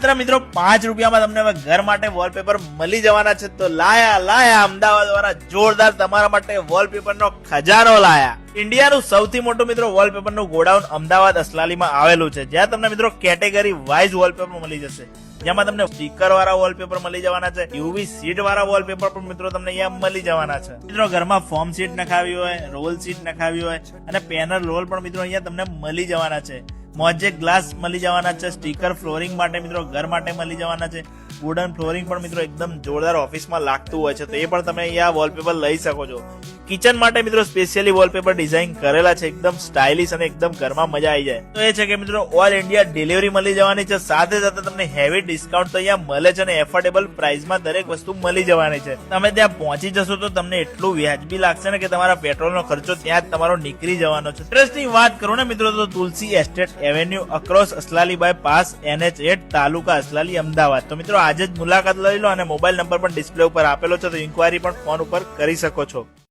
માત્ર મિત્રો 5 રૂપિયામાં તમને હવે ઘર માટે વોલપેપર મળી જવાના છે. તો લાયા અમદાવાદ વાળા જોરદાર તમારા માટે વોલપેપરનો ખજાનો લાયા. ઇન્ડિયાનું સૌથી મોટું મિત્રો વોલપેપરનું ગોડાઉન અમદાવાદ અસલાલીમાં આવેલું છે, જ્યાં તમને મિત્રો કેટેગરી વાઇઝ વોલપેપર મળી જશે. જેમાં તમને સ્ટીકર વાળા વોલપેપર મળી જવાના છે, યુવી સીટ વાળા વોલપેપર પણ મિત્રો તમને અહીંયા મળી જવાના છે. મિત્રો ઘરમાં ફોર્મ સીટ નખાવી હોય, રોલ સીટ નખાવી હોય અને પેનલ રોલ પણ મિત્રો અહીંયા તમને મળી જવાના છે. મોઝેક ગ્લાસ મળી જવાના છે. સ્ટીકર ફ્લોરિંગ માટે મિત્રો ઘર માટે મળી જવાના છે. વુડન ફ્લોરિંગ પણ મિત્રો એકદમ જોરદાર ઓફિસમાં લાગતું હોય છે, તો એ પણ તમે અહીંયા વોલપેપર લઈ શકો છો. કિચન માટે મિત્રો સ્પેશિયલી વોલપેપર ડિઝાઇન કરેલા છે, એકદમ સ્ટાઇલિશ અને એકદમ ઘરમાં મજા આવી જાય. તો એ છે કે મિત્રો ઓલ ઇન્ડિયા ડિલિવરી મળી જવાની છે. સાથે સાથે તમને હેવી ડિસ્કાઉન્ટ તો અહીંયા મળે છે અને એફોર્ડેબલ પ્રાઇસમાં દરેક વસ્તુ મળી જવાની છે. તમે ત્યાં પહોંચી જશો તો તમને એટલું વ્યાજબી લાગશે ને કે તમારા પેટ્રોલનો ખર્ચો ત્યાં જ તમારો નીકળી જવાનો છે. ઇન્ટરેસ્ટની વાત કરું ને મિત્રો તો Tulsi estate avenue across Aslali bypass NH8 taluka Aslali Ahmedabad. તો મિત્રો આજે જ મુલાકાત લઈ લો અને મોબાઈલ નંબર પણ ડિસ્પ્લે ઉપર આપેલો છે, તો ઇન્ક્વાયરી પણ ફોન ઉપર કરી શકો છો.